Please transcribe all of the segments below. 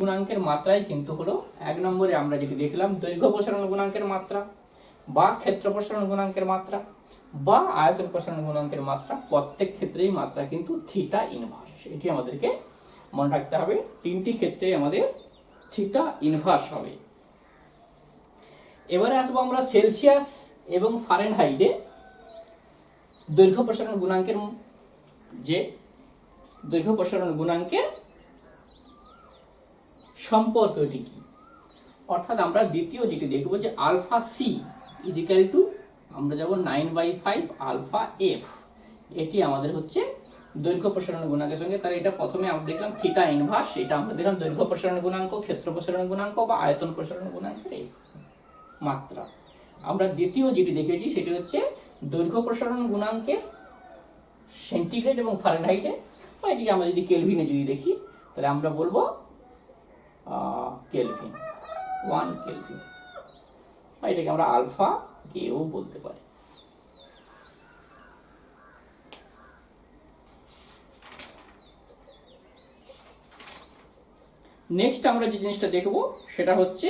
গুণাঙ্কের মাত্রাই কিন্তু হলো 1 নম্বরে আমরা যেটি দেখলাম দৈর্ঘ্য প্রসারণ গুণাঙ্কের মাত্রা বা ক্ষেত্র প্রসারণ গুণাঙ্কের মাত্রা বা আয়তন প্রসারণ গুণাঙ্কের মাত্রা, প্রত্যেক ক্ষেত্রেই মাত্রা কিন্তু থিটা ইনভার্স। এটি আমাদেরকে মনে রাখতে হবে, তিনটি ক্ষেত্রে আমাদের থিটা ইনভার্স হবে। এবারে আসবো আমরা সেলসিয়াস এবং ফারেনহাইটে দৈর্ঘ্য প্রসারণ গুণাঙ্কের যে দৈর্ঘ্য প্রসারণ গুণাঙ্কের সম্পর্কটি কি, অর্থাৎ আমরা দ্বিতীয় যেটি দেখব যে alpha C is equal to আমরা যাব 9/5 আলফা এফ। এটি আমাদের হচ্ছে দৈর্ঘ্য প্রসারণ গুণাঙ্কের সঙ্গে, তাহলে এটা প্রথমে আমরা দেখলাম থিটা ইনভার্স, এটা আমরা দেখলাম দৈর্ঘ্য প্রসারণ গুণাঙ্ক, ক্ষেত্র প্রসারণ গুণাঙ্ক বা আয়তন প্রসারণ গুণাঙ্কের মাত্রা। আমরা দ্বিতীয় যেটি দেখেছি সেটি হচ্ছে দৈর্ঘ্য প্রসারণ গুণাঙ্কের সেন্টিগ্রেড এবং ফারেনহাইটে, বা এটিকে আমরা যদি কেলভিনে যদি দেখি তাহলে আমরা বলবো কেলভিন, 1 কেলভিন, বা এটাকে আমরা আলফা কেও বলতে পারি। নেক্সট আমরা যে জিনিসটা দেখব সেটা হচ্ছে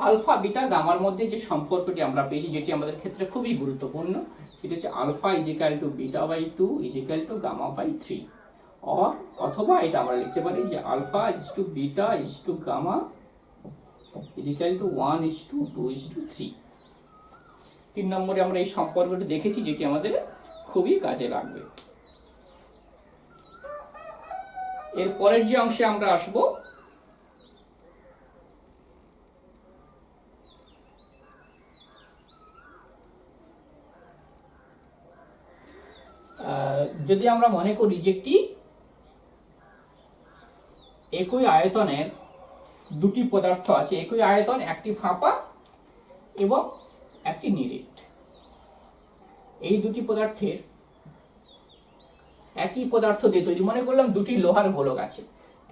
আলফা বিটা গামার মধ্যে যে সম্পর্কটি আমরা পেয়েছি, যেটি আমাদের ক্ষেত্রে খুবই গুরুত্বপূর্ণ, সেটা হচ্ছে alpha is equal to beta by 2 is equal to gamma by 3, অথবা এটা আমরা লিখতে পারি যে alpha is to beta is to gamma is equal to 1 is to 2 is to 3। 3 নম্বরে আমরা এই সম্পর্কটি দেখেছি, যেটি আমাদের খুবই কাজে লাগবে। এর পরের যে অংশে আমরা আসব যদি আমরা মনে করি যে একটি একই আয়তনের দুটি পদার্থ আছে, একই আয়তন, একটি ফাঁপা এবং একটি নিরেট, এই দুটি পদার্থের একই পদার্থ দিয়ে তৈরি, মনে করলাম দুটি লোহার গোলক আছে,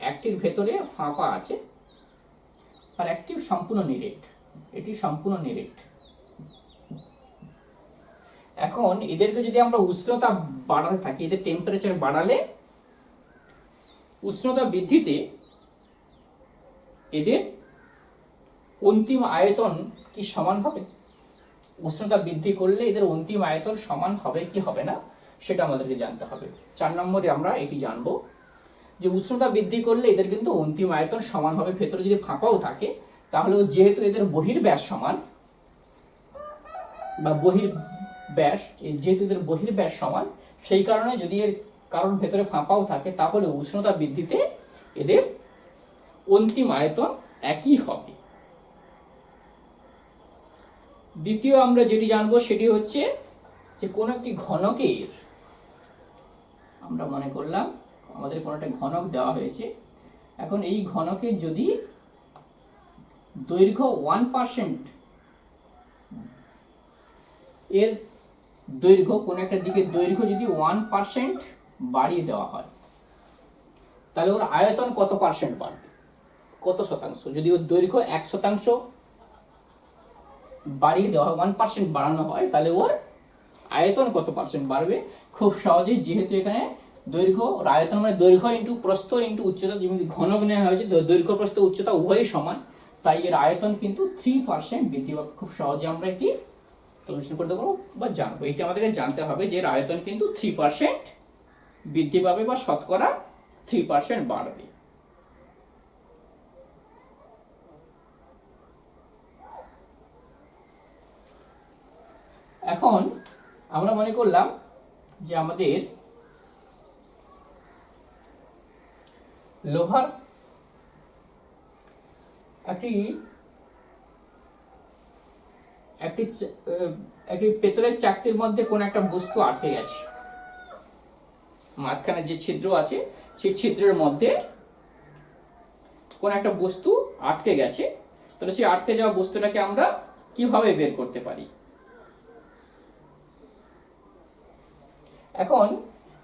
একটির ভেতরে ফাঁপা আছে আর একটি সম্পূর্ণ নিরেট, এটি সম্পূর্ণ নিরেট। এখন এদেরকে যদি আমরা উষ্ণতা বাড়াতে থাকি, এদের টেম্পারেচার বাড়ালে উষ্ণতা বৃদ্ধিতে এদের অন্তিম আয়তন কি সমান হবে? উষ্ণতা বৃদ্ধি করলে এদের অন্তিম আয়তন সমান হবে কি হবে না সেটা আমাদেরকে জানতে হবে। 4 নম্বরে আমরা এটি জানবো যে উষ্ণতা বৃদ্ধি করলে এদের কিন্তু অন্তিম আয়তন সমান হবে, ভেতরে যদি ফাঁপাও থাকে তাহলেও যেহেতু এদের বহির্ব্যাস সমান বা যেহেতু এদের বহির্ব্যাস সমান, সেই কারণে যদি এর কারণ ভেতরে ফাঁপাও থাকে তাহলে উষ্ণতা বৃদ্ধিতে এদের অন্তিম আয়তন একই হবে। দ্বিতীয় আমরা যেটি জানবো সেটি হচ্ছে যে কোন একটি ঘনকের, আমরা মনে করলাম আমাদের কোন একটা ঘনক দেওয়া হয়েছে, এখন এই ঘনকের যদি দৈর্ঘ্য 1%, এর দৈর্ঘ্য কোন একটা দিকের দৈর্ঘ্য যদি 1% বাড়িয়ে দেওয়া হয় তাহলে ওর আয়তন কত পার্সেন্ট বাড়বে, কত শতাংশ? যদি ওর দৈর্ঘ্য 1% বাড়িয়ে দেওয়া হয়, 1% বাড়ানো হয়, তাহলে ওর আয়তন কত পার্সেন্ট বাড়বে? খুব সহজেই, যেহেতু এখানে দৈর্ঘ্য আয়তন মানে দৈর্ঘ্য ইন্টু প্রস্থ ইন্টু উচ্চতা, যেমন ঘনক নেওয়া হয়েছে, দৈর্ঘ্য প্রস্থ উচ্চতা উভয়ই সমান, তাই এর আয়তন কিন্তু 3% বৃদ্ধি পাবে। খুব সহজে আমরা এটি ক্যালকুলেশন করতে পারবো বা জানবো। এটি আমাদেরকে জানতে হবে যে এর আয়তন কিন্তু 3% বৃদ্ধি পাবে বা শতকরা 3% বাড়বে। এখন আমরা মনে করলাম যে আমাদের লোহার একটি পেতলের চাকতির মধ্যে কোন একটা বস্তু আটকে গেছে, মাঝখানে যে ছিদ্র আছে সেই ছিদ্রের মধ্যে কোন একটা বস্তু আটকে গেছে, তাহলে সেই আটকে যাওয়া বস্তুটাকে আমরা কিভাবে বের করতে পারি? এখন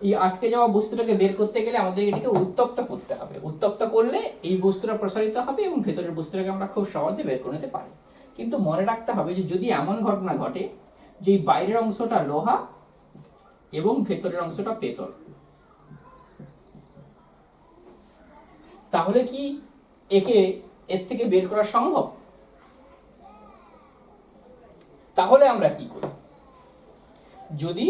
এই আটকে যাওয়া বস্তুটাকে বের করতে গেলে আমাদের এটিকে উত্তপ্ত করতে হবে, উত্তপ্ত করলে এই বস্তুটা প্রসারিত হবে এবং ভেতরের বস্তুটাকে আমরা খুব সহজে বের করে নিতে পারি। কিন্তু মনে রাখতে হবে যে যদি এমন ঘটনা ঘটে যে বাইরের অংশটা লোহা এবং ভেতরের অংশটা পেতল, তাহলে কি একে এর থেকে বের করা সম্ভব? তাহলে আমরা কি করি, যদি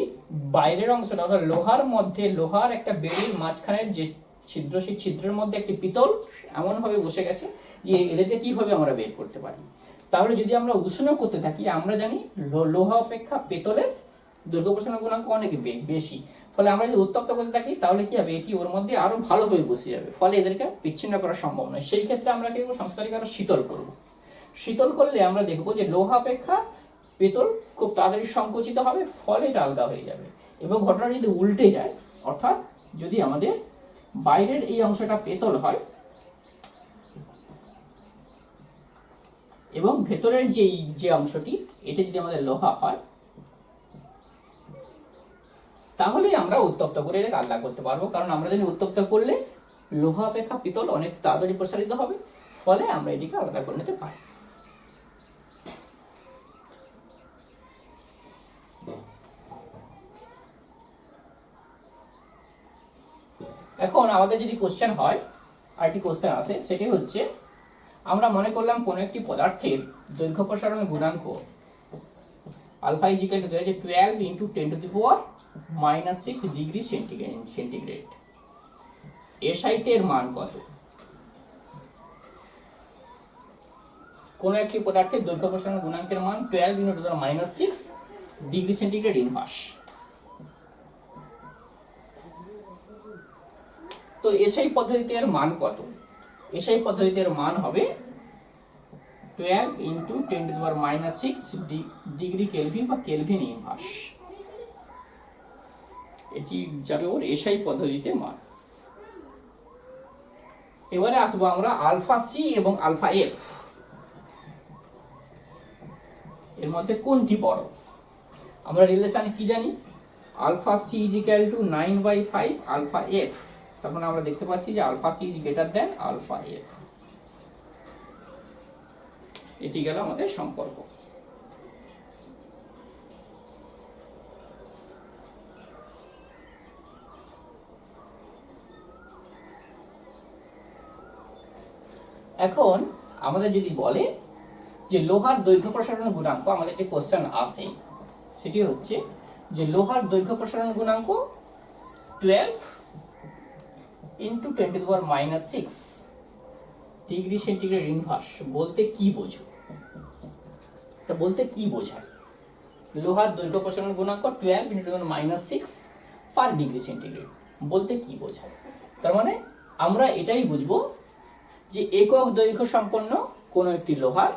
বাইরের অংশটা অর্থাৎ লোহার মধ্যে, লোহার একটা বেড়ির মাঝখানের যে ছিদ্র, সেই ছিদ্রের মধ্যে একটি পিতল এমন ভাবে বসে গেছে যে এদেরকে কিভাবে আমরা বের করতে পারি। তাহলে যদি আমরা উষ্ণ করতে থাকি, আমরা জানি লোহা অপেক্ষা পেতলের দৈর্ঘ্য প্রসারণ গুণাঙ্ক অনেক বেশি, ফলে আমরা যদি উত্তপ্ত করতে থাকি তাহলে কি হবে, এটি ওর মধ্যে আরো ভালোভাবে বসে যাবে, ফলে এদেরকে বিচ্ছিন্ন করা সম্ভব নয়। সেই ক্ষেত্রে আমরা কি করবো, সংস্থাটিকে আরো শীতল করব। শীতল করলে আমরা দেখবো যে লোহা অপেক্ষা পেতল খুব তাড়াতাড়ি সংকুচিত হবে, ফলে এটা আলগা হয়ে যাবে। এবং ঘটনা যদি উল্টে যায়, অর্থাৎ যদি আমাদের বাইরের এই অংশটা পেতল হয় এবং ভেতরের যে অংশটি এটা যদি আমাদের লোহা হয়, তাহলে আমরা উত্তপ্ত করে এটাকে আলগা করতে পারবো। কারণ আমরা জানি উত্তপ্ত করলে লোহা অপেক্ষা পিতল অনেক তাড়াতাড়ি প্রসারিত হবে, ফলে আমরা এটিকে আলাদা করে নিতে পারি। এখন আমাদের যদি কোশ্চেন হয়, আরেকটি কোশ্চেন আছে, সেটি হচ্ছে আমরা মনে করলাম কোন একটি পদার্থের দৈর্ঘ্য প্রসারণ গুণাঙ্ক alpha is equal to 12 into 10⁻⁻6 degree centigrade. SI এর মান কত? কোন একটি পদার্থের দৈর্ঘ্য প্রসারণ গুণাঙ্কের মান 12 ইন্টু 10⁻6 ডিগ্রি সেন্টিগ্রেড ইনভার্স। তো এসআই পদ্ধতিতে এর মান কত? এসআই পদ্ধতিতে এর মান হবে 12 ইন্টু 10⁻6 ডিগ্রি কেলভিন বা কেলভিন ইনভার্স। এটি যাবে ওর এসআই পদ্ধতিতে মান। এবারে আসবো আমরা আলফা সি এবং আলফা এফ, এর মধ্যে কোনটি বড়? আমরা রিলেশন কি জানি, alpha C is equal to 9/5 alpha F. তখন আমরা দেখতে পাচ্ছি যে alpha C is greater than alpha F. এটি গেল আমাদের সম্পর্ক। এখন আমাদের যদি বলে যে লোহার দৈর্ঘ্য প্রসারণ গুণাঙ্ক, আমাদের একটি কোশ্চেন আসে, সেটি হচ্ছে যে লোহার দৈর্ঘ্য প্রসারণ গুণাঙ্ক 12 ইন্টু 10⁻6 ডিগ্রি সেন্টিগ্রেড ইনভার্স বলতে কি বোঝো? এটা বলতে কি বোঝায়? লোহার দৈর্ঘ্য প্রসারণ গুণাঙ্ক 12 ইন্টু 10⁻6 পার ডিগ্রি সেন্টিগ্রেড বলতে কি বোঝায়? তার মানে আমরা এটাই বুঝবো যে একক দৈর্ঘ্য সম্পন্ন কোনো একটি লোহার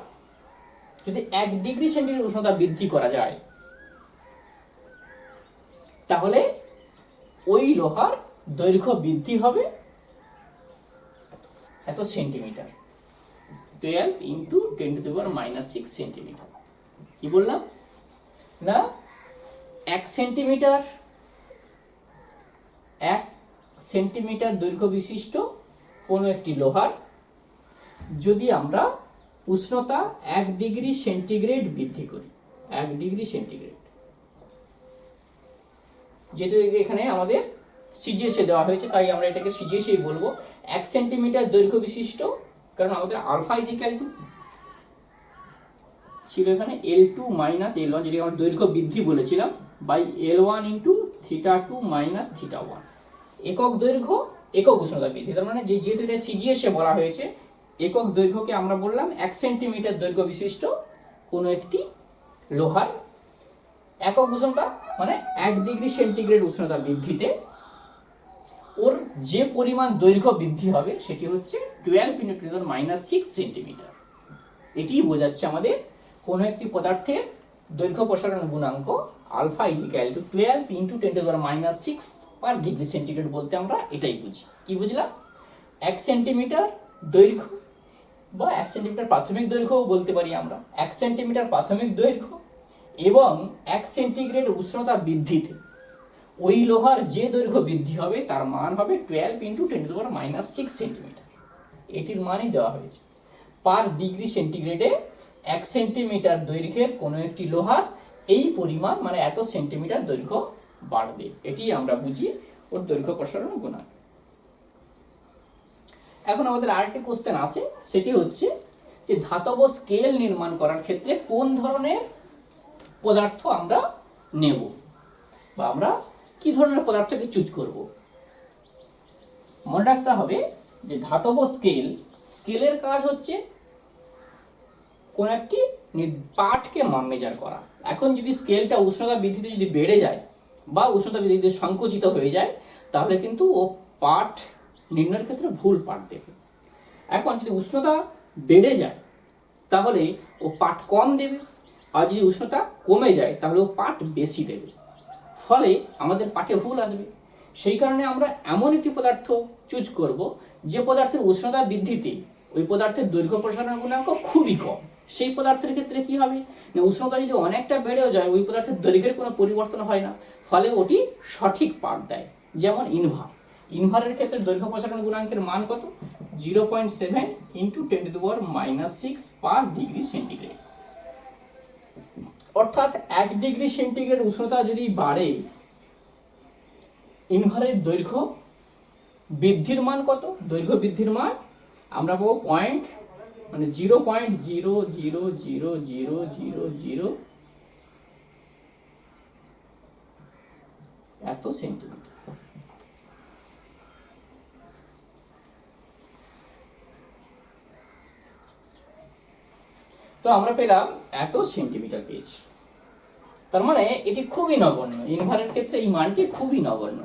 যদি 1 ডিগ্রি সেন্টিগ্রেড উষ্ণতা বৃদ্ধি করা যায়, তাহলে ওই লোহার দৈর্ঘ্য বৃদ্ধি হবে এত সেন্টিমিটার, 12 ইন্টু 10⁻6 সেন্টিমিটার। কি বললাম না, 1 সেন্টিমিটার দৈর্ঘ্য বিশিষ্ট কোনো একটি লোহার যদি আমরা উষ্ণতা 1 ডিগ্রি সেন্টিগ্রেড বৃদ্ধি করি, 1 ডিগ্রি সেন্টিগ্রেড, যেহেতু এখানে আমাদের সিজিএসে দেওয়া হয়েছে তাই আমরা এটাকে সিজিএসই বলবো। 1 সেন্টিমিটার দৈর্ঘ্য বিশিষ্ট, কারণ আমাদের আলফা ইজ ইকুয়াল টু ছিল এখানে L2 মাইনাস L1, যেটি আমরা দৈর্ঘ্য বৃদ্ধি বলেছিলাম, বাই L1 ইন্টু θ2 মাইনাস θ1। একক দৈর্ঘ্য একক উষ্ণতা বৃদ্ধি, তার মানে যেহেতু এটা সিজিএসে বলা হয়েছে, একক দৈর্ঘ্যকে আমরা বললাম 1 সেন্টিমিটার দৈর্ঘ্য বিশিষ্ট কোনো একটি লোহার একক উষ্ণতা মানে 1 ডিগ্রি সেন্টিগ্রেড উষ্ণতা বৃদ্ধিতে ওর যে পরিমাণ দৈর্ঘ্য বৃদ্ধি হবে সেটি হচ্ছে 12 ইন্টু 10⁻6 সেন্টিমিটার। এটি বোঝাচ্ছে আমাদের কোনো একটি পদার্থের দৈর্ঘ্য প্রসারণ গুণাঙ্ক alpha is equal to 12 into 10⁻6 per degree centigrade বলতে আমরা এটাই বুঝি। কি বুঝলাম? 1 সেন্টিমিটার দৈর্ঘ্য বা 1 সেন্টিমিটার প্রাথমিক দৈর্ঘ্যও বলতে পারি আমরা, 1 সেন্টিমিটার প্রাথমিক দৈর্ঘ্য এবং 1 সেন্টিগ্রেড উষ্ণতা বৃদ্ধিতে ওই লোহার যে দৈর্ঘ্য বৃদ্ধি হবে তার মান হবে 12 ইন্টু 10⁻6 সেন্টিমিটার। এটির মানই দেওয়া হয়েছে। পার ডিগ্রি সেন্টিগ্রেডে 1 সেন্টিমিটার দৈর্ঘ্যের কোনো একটি লোহার এই পরিমাণ মানে এত সেন্টিমিটার দৈর্ঘ্য বাড়বে, এটি আমরা বুঝি ওর দৈর্ঘ্য প্রসারণ গুণাঙ্ক। এখন আমাদের আরেকটি কোশ্চেন আছে, সেটি হচ্ছে যে ধাতব স্কেল নির্মাণ করার ক্ষেত্রে কোন ধরনের পদার্থ আমরা নেব, বা আমরা কি ধরনের পদার্থকে চুজ করব। মনে রাখতে হবে যে ধাতব স্কেলের কাজ হচ্ছে কোন একটি পাঠকে মেজার করা। এখন যদি স্কেলটা উষ্ণতা বৃদ্ধিতে যদি বেড়ে যায় বা উষ্ণতা বৃদ্ধিতে সংকুচিত হয়ে যায়, তাহলে কিন্তু ও পাঠ নির্ণয়ের ক্ষেত্রে ভুল পাঠ দেবে। এখন যদি উষ্ণতা বেড়ে যায় তাহলে ও পাঠ কম দেবে, আর যদি উষ্ণতা কমে যায় তাহলে ও পাঠ বেশি দেবে, ফলে আমাদের পাঠে ভুল আসবে। সেই কারণে আমরা এমন একটি পদার্থ চুজ করব যে পদার্থের উষ্ণতা বৃদ্ধিতে ওই পদার্থের দৈর্ঘ্য প্রসারণ গুণাঙ্ক খুবই কম। সেই পদার্থের ক্ষেত্রে কি হবে না, উষ্ণতা যদি অনেকটা বেড়েও যায় ওই পদার্থের দৈর্ঘ্যের কোনো পরিবর্তন হয় না, ফলে ওটি সঠিক পাঠ দেয়। যেমন ইনভারের ক্ষেত্রে দৈর্ঘ্য প্রসারণ গুণাঙ্কের মান কত, 0.7 × 10⁻⁻6 পার ডিগ্রি সেন্টিগ্রেড। অর্থাৎ 1 ডিগ্রি সেন্টিগ্রেড উষ্ণতা যদি বাড়ে, ইনভারের দৈর্ঘ্য বৃদ্ধির মান কত, দৈর্ঘ্য বৃদ্ধির মান আমরা পাবো 0.0000000 এত সেন্টিমিটার। তো আমরা পেলাম এত সেন্টিমিটার পেয়েছি। তার মানে এটি খুবই নগণ্য, ইনভারের ক্ষেত্রে এই মানটি খুবই নগণ্য।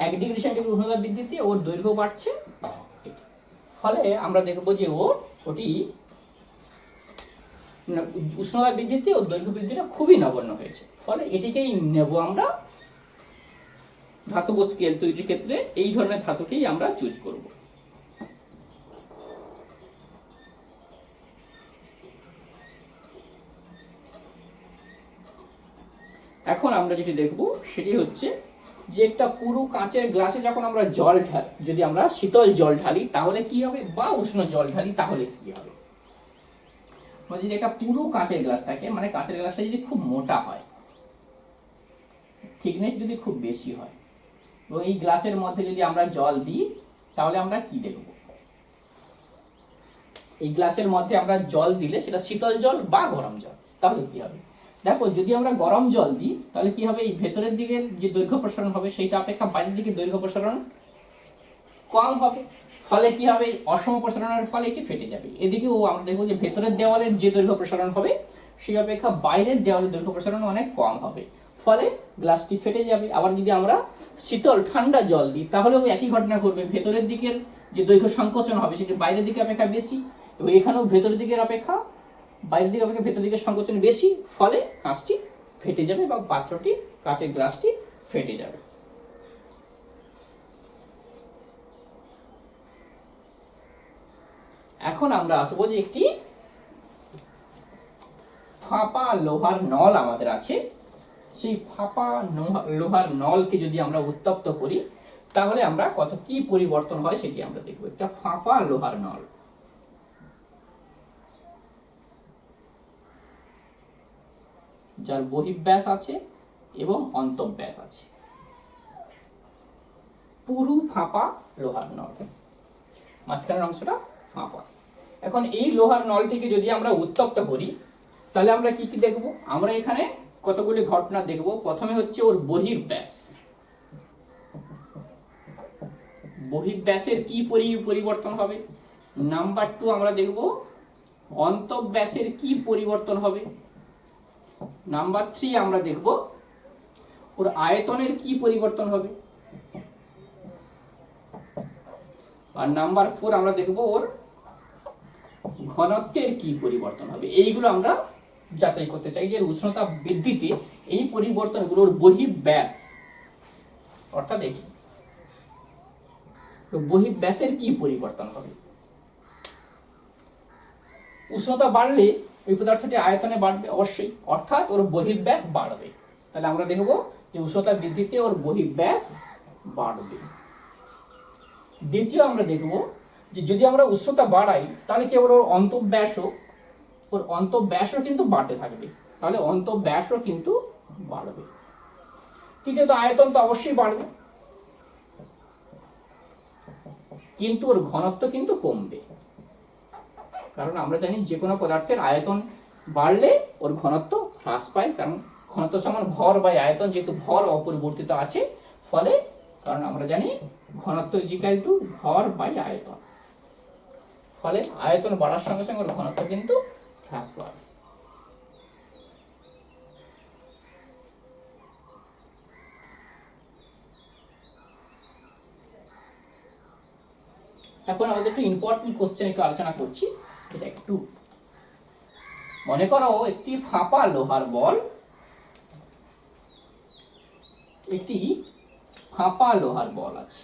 1 ডিগ্রি সেন্টিগ্রেড উষ্ণতা বৃদ্ধিতে ওর দৈর্ঘ্য বাড়ছে, ফলে আমরা দেখব যে ওটি উষ্ণতা বৃদ্ধিতে ওর দৈর্ঘ্য বৃদ্ধিটা খুবই নগণ্য হয়েছে, ফলে এটিকেই নেব আমরা ধাতব স্কেল তৈরির ক্ষেত্রে। এই ধরনের ধাতুকেই আমরা চুজ করব। এখন আমরা যেটি দেখব সেটি হচ্ছে যে একটা পুরো কাঁচের গ্লাসে যখন আমরা জল ঢালি, যদি আমরা শীতল জল ঢালি তাহলে কি হবে, বা উষ্ণ জল ঢালি তাহলে কি হবে। যদি একটা পুরো কাঁচের গ্লাস থাকে, মানে কাঁচের গ্লাসটা যদি খুব মোটা হয়, থিকনেস যদি খুব বেশি হয়, এবং এই গ্লাসের মধ্যে যদি আমরা জল দিই তাহলে আমরা কি দেখব, এই গ্লাসের মধ্যে আমরা জল দিলে সেটা শীতল জল বা গরম জল, তাহলে কি হবে। দেখো, যদি আমরা গরম জল দিই তাহলে কি হবে, এই ভেতরের দিকের যে দৈর্ঘ্য প্রসারণ হবে সেইটা অপেক্ষা বাইরের দিকে দৈর্ঘ্য প্রসারণ কম হবে, ফলে কি হবে, অসম প্রসারণের ফলে এটি ফেটে যাবে। এদিকেও আমরা দেখবো যে ভেতরের দেওয়ালের যে দৈর্ঘ্য প্রসারণ হবে সেই অপেক্ষা বাইরের দেওয়ালের দৈর্ঘ্য প্রসারণ অনেক কম হবে, ফলে গ্লাসটি ফেটে যাবে। আবার যদি আমরা শীতল ঠান্ডা জল দিই তাহলেও একই ঘটনা ঘটবে, ভেতরের দিকের যে দৈর্ঘ্য সংকোচন হবে সেটি বাইরের দিকে অপেক্ষা বেশি, এবং এখানেও ভেতরের দিকের অপেক্ষা বাইরের দিকে অপেক্ষা ভেতর দিকের সংকোচন বেশি, ফলে কাঁচটি ফেটে যাবে বা পাত্রটি, কাঁচের গ্লাসটি ফেটে যাবে। এখন আমরা আসবো যে একটি ফাঁপা লোহার নল আমাদের আছে, সেই ফাঁপা লোহার নলকে যদি আমরা উত্তপ্ত করি তাহলে আমরা কি পরিবর্তন হয় সেটি আমরা দেখব। একটা ফাঁপা লোহার নল, যার বহিঃব্যাস আছে এবং অন্তঃব্যাস আছে, পুরু ফাঁপা লোহার নল, মাঝখানের অংশটা ফাঁপা। এখন এই লোহার নলটিকে যদি আমরা উত্তপ্ত করি তাহলে আমরা কি কি দেখব, আমরা এখানে কতগুলি ঘটনা দেখব। প্রথমে হচ্ছে ওর বহিঃব্যাস, বহিঃব্যাসের কি পরিবর্তন হবে। নাম্বার 2 আমরা দেখব অন্তঃব্যাসের কি পরিবর্তন হবে। নাম্বার 3 আমরা দেখব ওর আয়তনের কি পরিবর্তন হবে। আর নাম্বার 4 আমরা দেখব ওর ঘনত্বের কি পরিবর্তন হবে। এইগুলো আমরা যাচাই করতে চাই যে উষ্ণতা বৃদ্ধিতে এই পরিবর্তনগুলোর বহিঃব্যাস, অর্থাৎ এটি বহিঃব্যাসের কি পরিবর্তন হবে। উষ্ণতা বাড়লে ওই পদার্থটি আয়তনে বাড়বে অবশ্যই, অর্থাৎ ওর বহিঃব্যাস বাড়বে। তাহলে আমরা দেখব যে উষ্ণতা বৃদ্ধিতে ওর বহিঃব্যাস বাড়বে। দ্বিতীয় আমরা দেখব যে যদি আমরা উষ্ণতা বাড়াই তাহলে কি ওর অন্তঃব্যাসও কিন্তু বাড়তে থাকবে, তাহলে অন্তঃব্যাসও কিন্তু বাড়বে। তৃতীয়ত আয়তন তো অবশ্যই বাড়বে। কিন্তু ওর ঘনত্ব কিন্তু কমবে, কারণ আমরা জানি যে কোনো পদার্থের আয়তন বাড়লে ওর ঘনত্ব হ্রাস পায়, কারণ ঘনত্ব সমান ভর বাই আয়তন, যেহেতু ভর অপরিবর্তিত আছে, ফলে কারণ আমরা জানি ঘনত্ব ইজিক্যাল টু ভর বাই আয়তন, ফলে আয়তন বাড়ার সঙ্গে সঙ্গে ওর ঘনত্ব কিন্তু হ্রাস পাবে। এখন আমাদের একটু ইম্পর্টেন্ট কোশ্চেন একটু আলোচনা করছি, এটা একটু মনে করো একটি ফাঁপা লোহার বল, একটি ফাঁপা লোহার বল আছে,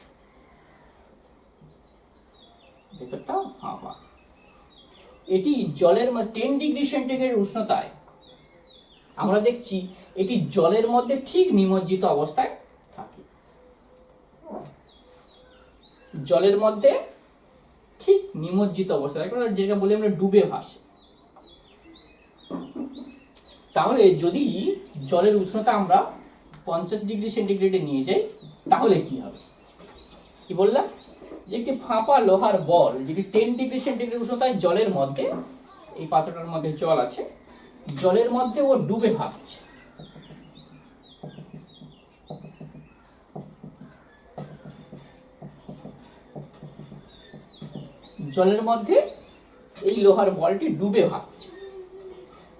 ভেতরটা ফাঁপা, এটি জলের 10 ডিগ্রি সেন্টিগ্রেড উষ্ণতায়, আমরা দেখছি এটি জলের মধ্যে ঠিক নিমজ্জিত অবস্থায় থাকে, জলের মধ্যে ঠিক নিমজ্জিত অবস্থায়, যেটা বলি আমরা ডুবে ভাসে। তাহলে যদি জলের উষ্ণতা আমরা 50 ডিগ্রি সেন্টিগ্রেডে নিয়ে যাই, তাহলে কি হবে? কি বললাম যে একটি ফাঁপা লোহার বল যেটি 10 ডিগ্রি সেন্টিগ্রেড উষ্ণতায় জলের মধ্যে, এই পাত্রটার মধ্যে জল আছে, জলের মধ্যে ও ডুবে ভাসছে, জলের মধ্যে এই লোহার বলটি ডুবে ভাসছে।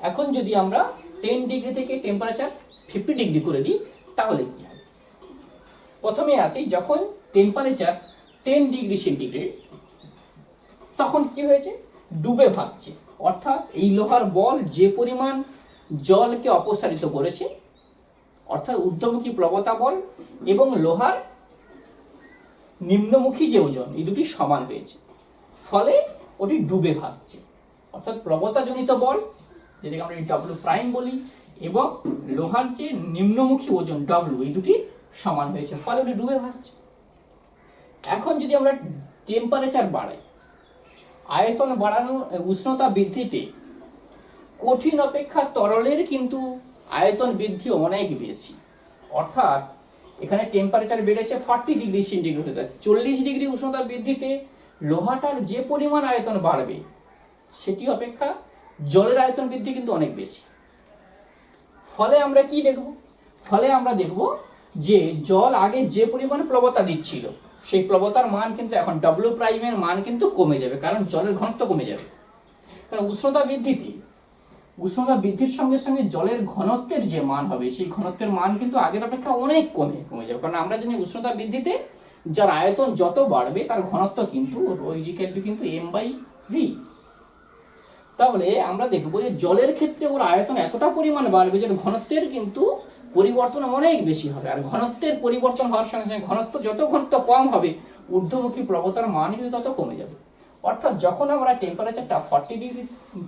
এখন যদি আমরা 10 ডিগ্রি থেকে টেম্পারেচার 50 ডিগ্রি করে দিই, তাহলে কি হবে? প্রথমে আসি, যখন টেম্পারেচার 10 ডিগ্রি সেন্টিগ্রেড, তখন কি হয়েছে? ডুবে ভাসছে, অর্থাৎ এই লোহার বল যে পরিমাণ জলকে অপসারিত করেছে, অর্থাৎ ঊর্ধ্বমুখী প্লবতা বল এবং লোহার নিম্নমুখী যে ওজন, এই দুটি সমান হয়েছে, ফলে ওটি ডুবে ভাসছে। অর্থাৎ প্লবতাজনিত বল, যেটাকে আমরা ডব্লিউ প্রাইম বলি, এবং লোহার যে নিম্নমুখী ওজন ডব্লিউ, এই দুটি সমান হয়েছে, ফলে ওটি ডুবে ভাসছে। এখন যদি আমরা টেম্পারেচার বাড়াই, আয়তন বাড়ানো, উষ্ণতা বৃদ্ধিতে কঠিন অপেক্ষা তরলের কিন্তু আয়তন বৃদ্ধি অনেক বেশি, অর্থাৎ এখানে টেম্পারেচার বেড়েছে 40 ডিগ্রি সেন্টিগ্রেড, 40 ডিগ্রি উষ্ণতা বৃদ্ধিতে লোহাটার যে পরিমাণ আয়তন বাড়বে, সেটি অপেক্ষা জলের আয়তন বৃদ্ধি কিন্তু অনেক বেশি। ফলে আমরা কি দেখব? ফলে আমরা দেখব যে জল আগে যে পরিমাণ প্লবতা দিচ্ছিল, সেই প্লবতার মান কিন্তু এখন ডব্লিউ প্রাইমের মান কিন্তু কমে যাবে, কারণ জলের ঘনত্ব কমে যাবে। কারণ উষ্ণতা বৃদ্ধির সঙ্গে সঙ্গে জলের ঘনত্বের যে মান হবে, সেই ঘনত্বের মান কিন্তু আগের অপেক্ষা অনেক কমে যাবে, কারণ আমরা জানি উষ্ণতা বৃদ্ধিতে যার আয়তন যত বাড়বে তার ঘনত্ব কিন্তু রো ইজিক্যাল টু কিন্তু m/v। তাহলে আমরা দেখবো যে জলের ক্ষেত্রে ওর আয়তন এতটা পরিমাণ বাড়বে যে ঘনত্বের কিন্তু পরিবর্তন অনেক বেশি হবে, আর ঘনত্বের পরিবর্তন হওয়ার সঙ্গে সঙ্গে যত ঘনত্ব কম হবে, ঊর্ধ্বমুখী প্লবতার মান কিন্তু তত কমে যাবে। অর্থাৎ যখন আমরা টেম্পারেচারটা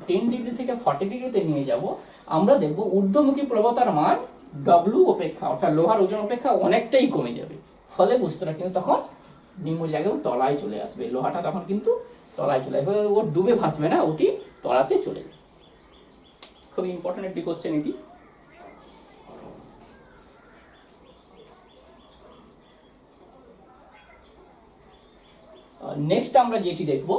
10 ডিগ্রি থেকে 40 ডিগ্রিতে নিয়ে যাব, আমরা দেখব ঊর্ধ্বমুখী প্লবতার মান ডব্লিউ অপেক্ষা, অর্থাৎ লোহার ওজন অপেক্ষা অনেকটাই কমে যাবে, ফলে বস্তুটা কিন্তু তখন নিম্ন জায়গায় তলায় চলে আসবে, লোহাটা তখন কিন্তু তলায় চলে আসবে, ও ডুবে ভাসবে না, ওটি তলাতে চলে যাবে। খুবই ইম্পর্টেন্ট একটি কোশ্চেন এটি। নেক্সট আমরা যেটি দেখব,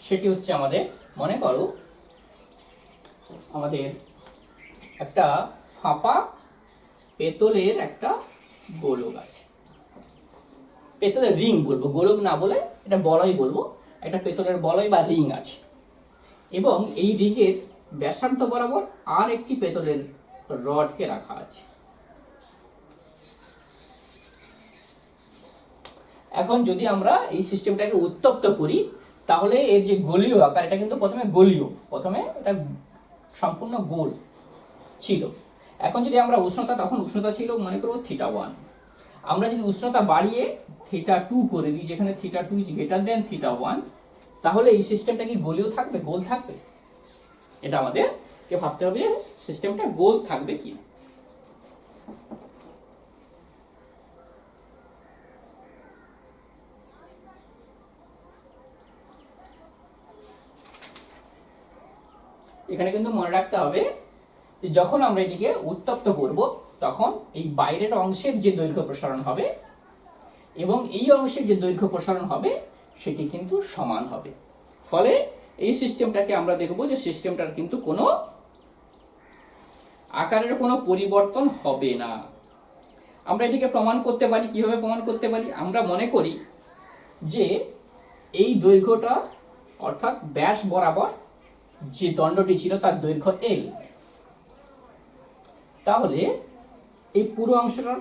সেটি হচ্ছে আমাদের, মনে করো আমাদের একটা ফাঁপা পেতলের একটা গোলক আছে, পেতলের রিং বলবো, গোলক না বলে এটা বলয় বলবো, একটা পেতলের বলয় বা রিং আছে, এবং এই রিংয়ের ব্যাসার্ধ বরাবর আর একটি পেতলের রডকে রাখা আছে। এখন যদি আমরা এই সিস্টেমটাকে উত্তপ্ত করি, তাহলে এর যে গোলীয় আকার, এটা কিন্তু প্রথমে এটা সম্পূর্ণ গোল ছিল। এখন যদি আমরা তখন উষ্ণতা ছিল মনে করো θ1, আমরা যদি উষ্ণতা বাড়িয়ে θ2 করে দিই, যেখানে θ2 ইজ গ্রেটার দেন θ1, তাহলে এই সিস্টেমটা কি গোলীয় থাকবে, গোল থাকবে? এটা আমাদেরকে ভাবতে হবে যে সিস্টেমটা গোল থাকবে কি। এখানে কিন্তু মনে রাখতে হবে যখন আমরা এটিকে উত্তপ্ত করব তখন এই বাইরের অংশের যে দৈর্ঘ্য প্রসারণ হবে এবং এই অংশের যে দৈর্ঘ্য প্রসারণ হবে সেটি কিন্তু সমান হবে। ফলে এই সিস্টেমটাকে আমরা দেখব যে সিস্টেমটার কিন্তু কোনো আকারের কোনো পরিবর্তন হবে না। আমরা এটিকে প্রমাণ করতে পারি। কিভাবে প্রমাণ করতে পারি? আমরা মনে করি যে এই দৈর্ঘ্যটা অর্থাৎ ব্যাস বরাবর যে দণ্ডটি ছিল তার দৈর্ঘ্য এল। তাহলে এই পুরো অংশটার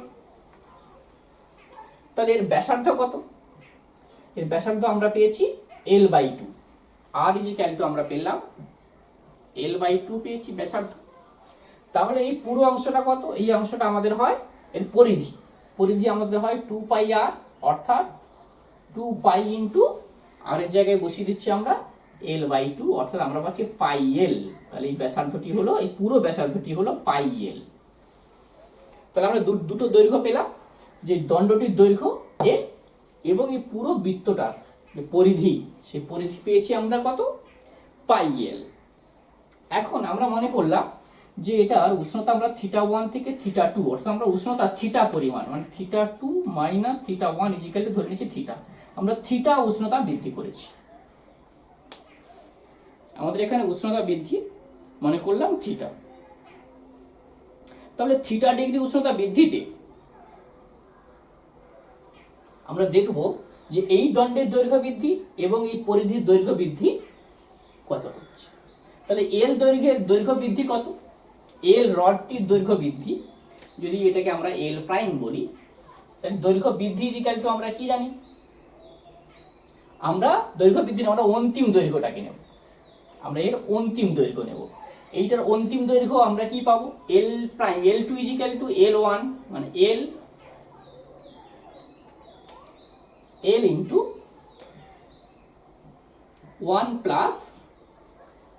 তাহলে এর ব্যাসার্ধ কত? এর ব্যাসার্ধ আমরা পেয়েছি L/2। আর ইজিক্যাল টু আমরা পেলাম L/2 পেয়েছি ব্যাসার্ধ। তাহলে এই পুরো অংশটা কত? এই অংশটা আমাদের হয় এর পরিধি। পরিধি আমাদের হয় 2πr, অর্থাৎ 2π ইন্টু আর এর জায়গায় বসিয়ে দিচ্ছি আমরা L/2, অর্থাৎ আমরা পাচ্ছি πl। তাহলে এই ব্যাসার্ধটি হলো, এই পুরো ব্যাসার্ধটি হলো πl। তাহলে আমরা দুটো দৈর্ঘ্য পেলাম, যে দণ্ডটির দৈর্ঘ্য l এবং এই পুরো বৃত্তটার যে পরিধি, সেই পরিধি পেয়েছি আমরা কত? πl। এখন আমরা মনে করলাম যে এটার উষ্ণতা আমরা θ1 থেকে θ2, অর্থাৎ আমরা উষ্ণতা থিটা পরিমাণ মানে θ2 মাইনাস θ1 ইজিক্যাল টু ধরে নিচ্ছি থিটা। আমরা থিটা উষ্ণতা বৃদ্ধি করেছি। আমাদের এখানে উষ্ণতা বৃদ্ধি মনে করলাম থিটা। তাহলে থিটা ডিগ্রি উষ্ণতা বৃদ্ধিতে আমরা দেখব যে এই দণ্ডের দৈর্ঘ্য বৃদ্ধি এবং এই পরিধির দৈর্ঘ্য বৃদ্ধি কত হচ্ছে। তাহলে এল দৈর্ঘ্যের দৈর্ঘ্য বৃদ্ধি কত? এল রডটির দৈর্ঘ্য বৃদ্ধি, যদি এটাকে আমরা এল প্রাইম বলি, তাহলে দৈর্ঘ্য বৃদ্ধি ইজিক্যাল টু আমরা কি জানি? আমরা দৈর্ঘ্য বৃদ্ধি আমরা অন্তিম দৈর্ঘ্যটাকে নেব, আমরা এর অন্তিম দৈর্ঘ্য নেব। এইটার অন্তিম দৈর্ঘ্য আমরা কি পাবো? এল prime L2 is equal two L1 মানে L ইন্টু 1 প্লাস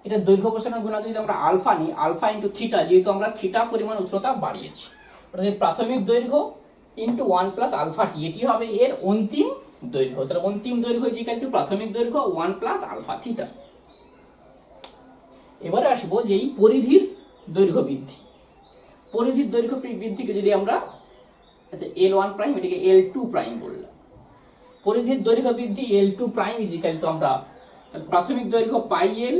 এটা দৈর্ঘ্য প্রসারণ গুণাঙ্ক যদি আমরা আলফা নিই, আলফা ইন্টু থিটা, যেহেতু আমরা থিটা পরিমাণ উষ্ণতা বাড়িয়েছি, অর্থাৎ প্রাথমিক দৈর্ঘ্য ইন্টু 1 প্লাস আলফা টি, এটি হবে এর অন্তিম দৈর্ঘ্য। তাহলে অন্তিম দৈর্ঘ্য ইজিক্যাল টু প্রাথমিক দৈর্ঘ্য 1 প্লাস আলফা থিটা। এবারে আসবো যে এই পরিধির দৈর্ঘ্য বৃদ্ধি। পরিধির দৈর্ঘ্য বৃদ্ধিকে যদি আমরা আচ্ছা L1 প্রাইম এটাকে L2 প্রাইম বললাম, পরিধির দৈর্ঘ্য বৃদ্ধি L2 প্রাইম ইজিক্যাল টু আমরা প্রাথমিক দৈর্ঘ্য πl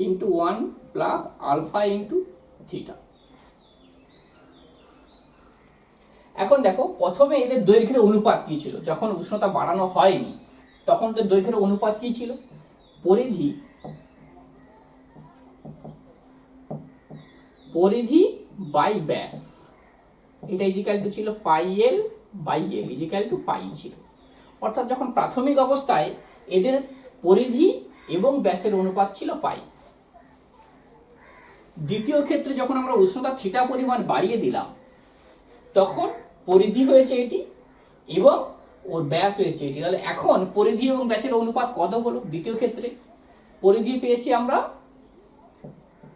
into 1 plus alpha into theta. এখন দেখো প্রথমে এদের দৈর্ঘ্যের অনুপাত কি ছিল? যখন উষ্ণতা বাড়ানো হয়নি তখন তো দৈর্ঘ্যের অনুপাত কি ছিল? পরিধি বাই ব্যাস, এটা ইজিক্যাল টু ছিল πl by l is equal two π ছিল। অর্থাৎ যখন প্রাথমিক অবস্থায় এদের পরিধি এবং ব্যাসের অনুপাত ছিল π। দ্বিতীয় ক্ষেত্রে যখন আমরা উষ্ণতা থিটা পরিমাণ বাড়িয়ে দিলাম তখন পরিধি হয়েছে এটি এবং ওর ব্যাস হয়েছে এটি। তাহলে এখন পরিধি এবং ব্যাসের অনুপাত কত হলো? দ্বিতীয় ক্ষেত্রে পরিধি পেয়েছি আমরা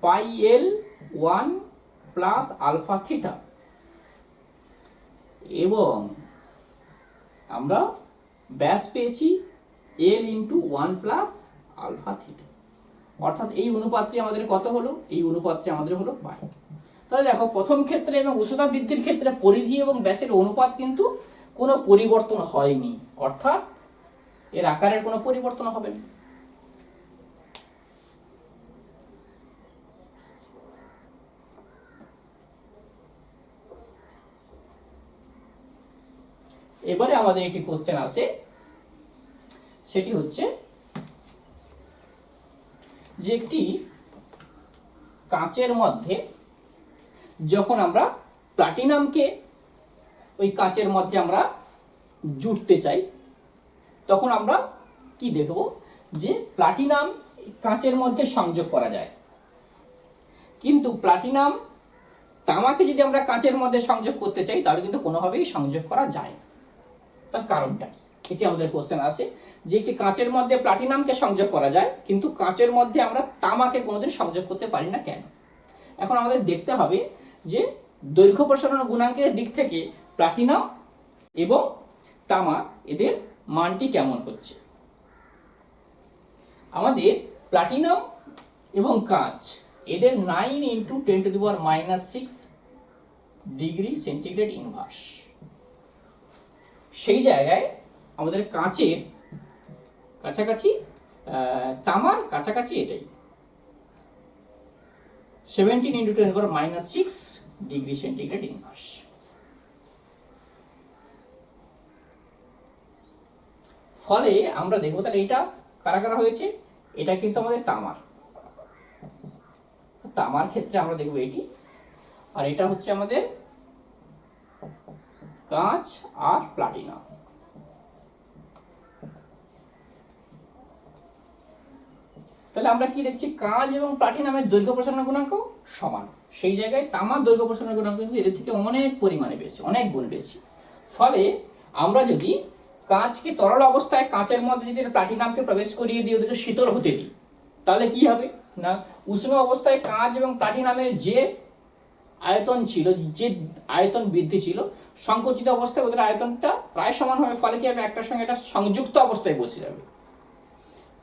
πl1 প্লাস আলফা থিটা এবং আমরা ব্যাস পেয়েছি l into 1 plus alpha theta. অর্থাৎ এই অনুপাতটি আমাদের কত হলো? এই অনুপাতটি আমাদের হলো π। তাহলে দেখো প্রথম ক্ষেত্রে এবং উষ্ণতা বৃদ্ধির ক্ষেত্রে পরিধি এবং ব্যাসের অনুপাত কিন্তু কোনো পরিবর্তন হয়নি, অর্থাৎ এর আকারের কোনো পরিবর্তন হবে না। এবারে আমাদের একটি কোশ্চেন আছে, সেটি হচ্ছে যে একটি কাঁচের মধ্যে যখন আমরা প্লাটিনামকে ওই কাঁচের মধ্যে আমরা জুড়তে চাই তখন আমরা কি দেখব? যে প্লাটিনাম কাঁচের মধ্যে সংযোগ করা যায়, কিন্তু প্লাটিনাম তামাকে যদি আমরা কাঁচের মধ্যে সংযোগ করতে চাই তাহলে কিন্তু কোনোভাবেই সংযোগ করা যায় না। তার কারণটা কি? এটি আমাদের কোশ্চেন আছে যে একটি কাঁচের মধ্যে প্লাটিনামকে সংযোগ করা যায় কিন্তু কাঁচের মধ্যে আমরা তামাকে কোনোদিন সংযোগ করতে পারি না, কেন? এখন আমাদের দেখতে হবে যে দৈর্ঘ্য প্রসারণ গুণাঙ্কের দিক থেকে প্লাটিনাম এবং তামা এদের মানটি কেমন হচ্ছে। আমাদের প্লাটিনাম এবং কাঁচ এদের 9 ইন্টু 10⁻⁻6 ডিগ্রি সেন্টিগ্রেড ইনভার্স। সেই জায়গায় আমাদের কাঁচের কাছাকাছি, তামার কাছাকাছি এটাই 17 ইন্টু 10⁻6 ডিগ্রি সেন্টিগ্রেড ইনভার্স। ফলে আমরা দেখবো তাহলে এটা কারা কারা হয়েছে, এটা কিন্তু আমাদের তামার ক্ষেত্রে আমরা দেখবো এটি, আর এটা হচ্ছে আমাদের কাঁচ আর প্লাটিনাম। তাহলে আমরা কি দেখছি, কাঁচ এবং প্লাটিনামের দৈর্ঘ্য প্রসারণ গুণাঙ্ক সমান। সেই জায়গায় তামার দৈর্ঘ্য প্রসারণ গুণাঙ্ক কিন্তু এদের থেকে অনেক পরিমাণে বেশি, অনেক গুণ বেশি। ফলে আমরা যদি কাঁচকে তরল অবস্থায় কাঁচের মধ্যে যদি প্লাটিনামকে প্রবেশ করিয়ে দিয়ে ওদেরকে শীতল হতে দিই, তাহলে কি হবে না, উষ্ণ অবস্থায় কাঁচ এবং প্লাটিনামের যে আয়তন ছিল, যে আয়তন বৃদ্ধি ছিল, সংকুচিত অবস্থায় ওদের আয়তনটা প্রায় সমান হবে। ফলে কি হবে, একটার সঙ্গে এটা সংযুক্ত অবস্থায় বসে যাবে।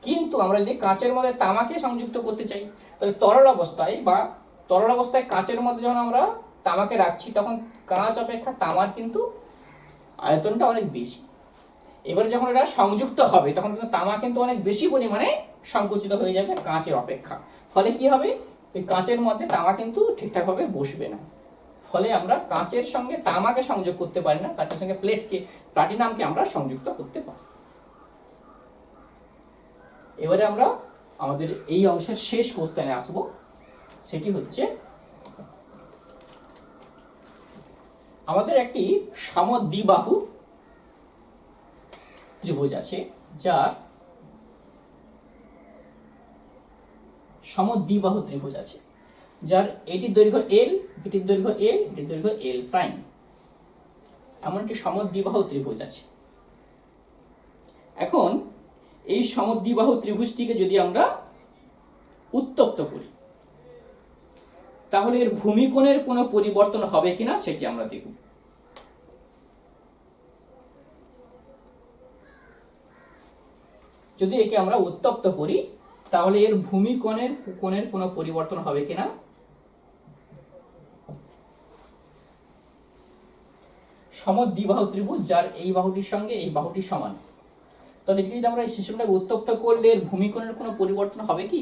কিন্তু আমরা যদি কাঁচের মধ্যে তামাকে সংযুক্ত করতে চাই, তাহলে তরল অবস্থায় কাঁচের মধ্যে যখন আমরা তামাকে রাখছি, তখন কাঁচ অপেক্ষা তামার কিন্তু আয়তনটা অনেক বেশি। এবারে যখন এটা সংযুক্ত হবে, তখন কিন্তু তামা কিন্তু অনেক বেশি পরিমাণে সংকুচিত হয়ে যাবে কাঁচের অপেক্ষা। ফলে কি হবে, এই কাঁচের মধ্যে তামা কিন্তু ঠিকঠাকভাবে বসবে না। ফলে আমরা কাঁচের সঙ্গে তামাকে সংযোগ করতে পারি না, কাঁচের সঙ্গে প্লাটিনামকে আমরা সংযুক্ত করতে পারি। এবারে আমরা আমাদের এই অংশের শেষ কোশ্চেনে আসব। সেটি হচ্ছে, আমাদের একটি সমদ্বিবাহু ত্রিভুজ আছে, যার সমদ্বিবাহু ত্রিভুজ আছে, যার এটির দৈর্ঘ্য L, এটির দৈর্ঘ্য L, এটির দৈর্ঘ্য L প্রাইম। এমন একটি সমদ্বিবাহু ত্রিভুজ আছে। এখন এই সমদ্বিবাহু ত্রিভুজটিকে যদি আমরা উত্তপ্ত করি, তাহলে এর ভূমিকোণের কোনো পরিবর্তন হবে কিনা সেটি আমরা দেখব। যদি একে আমরা উত্তপ্ত করি, তাহলে এর ভূমিকোণের কোনো পরিবর্তন হবে কিনা। সমদ্বিবাহু ত্রিভুজ, যার এই বাহুটির সঙ্গে এই বাহুটি সমান, তাহলে এটিকে যদি আমরা এই সিস্টেমটাকে উত্তপ্ত করলে এর ভূমিকোণের কোনো পরিবর্তন হবে কি,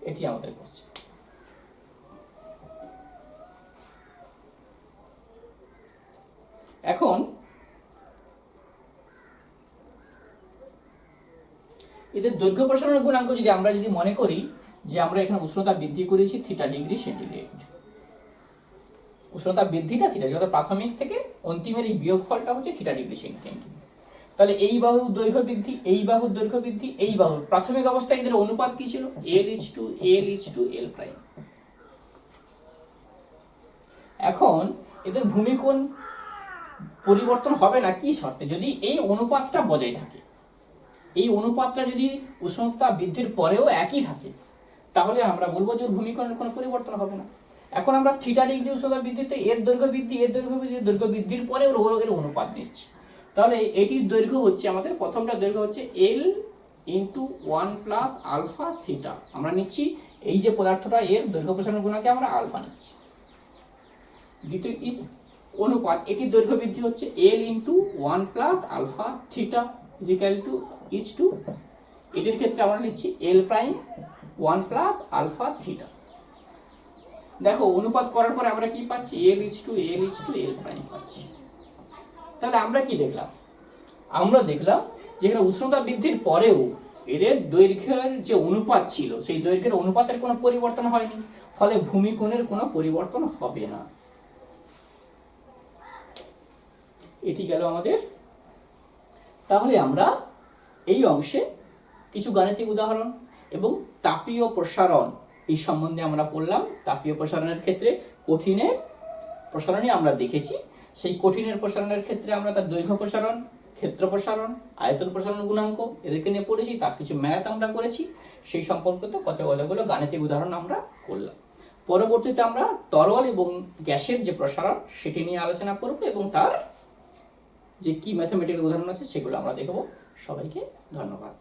এটি আমাদের কোশ্চেন। এখন এদের দৈর্ঘ্য প্রসারণ গুণাঙ্ক যদি আমরা মনে করি যে আমরা এখানে উষ্ণতা বৃদ্ধি করেছি থিটা ডিগ্রি সেন্টিগ্রেড, উষ্ণতা বৃদ্ধিটা থিটা, যেহেতু প্রাথমিক থেকে অন্তিমের এই বিয়োগফলটা হচ্ছে থিটা ডিগ্রি সেন্টিগ্রেড। তাহলে এই বাহুর দৈর্ঘ্য বৃদ্ধি, এই বাহুর দৈর্ঘ্য বৃদ্ধি, এই বাহুর প্রাথমিক অবস্থায় এদের অনুপাত কি ছিল, L:L প্রাইম। এখন এদের ভূমিকোণ পরিবর্তন হবে না কি শর্তে, যদি এই অনুপাতটা বজায় থাকে। এই অনুপাতটা যদি উষ্ণতা বৃদ্ধির পরেও একই থাকে, তাহলে আমরা বলবো যে ভূমিকোণের কোনো পরিবর্তন হবে না। এখন আমরা থিটা ডিগ্রি উষ্ণতা বৃদ্ধিতে এর দৈর্ঘ্য বৃদ্ধি, দৈর্ঘ্য বৃদ্ধির পরে এর অনুপাত নিচ্ছি। তাহলে এটির দৈর্ঘ্য হচ্ছে, আমাদের প্রথমটা দৈর্ঘ্য হচ্ছে L × 1 + আলফা থিটা। আমরা নিচ্ছি এই যে পদার্থটা, এর দৈর্ঘ্য প্রসারণ গুণাঙ্কে আমরা আলফা নিচ্ছি। দ্বিতীয় অনুপাত, এটির দৈর্ঘ্য বৃদ্ধি হচ্ছে L × 1 + আলফা থিটা = এটির ক্ষেত্রে আমরা নিচ্ছি L প্রাইম 1 + আলফা থিটা। দেখো অনুপাত করার পরে আমরা কি পাচ্ছি, L প্রাইম পাচ্ছি। তাহলে আমরা কি দেখলাম, আমরা দেখলাম যে এখানে উষ্ণতা বৃদ্ধির পরেও এদের দৈর্ঘ্যের যে অনুপাত ছিল, সেই দৈর্ঘ্যের অনুপাতের কোনো পরিবর্তন হয়নি। ফলে ভূমিকোণের কোনো পরিবর্তন হবে না। এটি গেল আমাদের। তাহলে আমরা এই অংশে কিছু গাণিতিক উদাহরণ এবং তাপীয় প্রসারণ এই সম্বন্ধে আমরা পড়লাম। তাপীয় প্রসারণের ক্ষেত্রে কঠিনের প্রসারণই আমরা দেখেছি। সেই কঠিনের প্রসারণের ক্ষেত্রে আমরা তার দৈর্ঘ্য প্রসারণ, ক্ষেত্র প্রসারণ, আয়তন প্রসারণ গুণাঙ্ক এদেরকে নিয়ে পড়েছি। তার কিছু ম্যাথ আমরা করেছি, সেই সম্পর্কিত কতগুলো গাণিতিক উদাহরণ আমরা করলাম। পরবর্তীতে আমরা তরল এবং গ্যাসের যে প্রসারণ সেটি নিয়ে আলোচনা করব এবং তার যে কি ম্যাথমেটিক্যাল উদাহরণ আছে সেগুলো আমরা দেখব। সবাইকে ধন্যবাদ।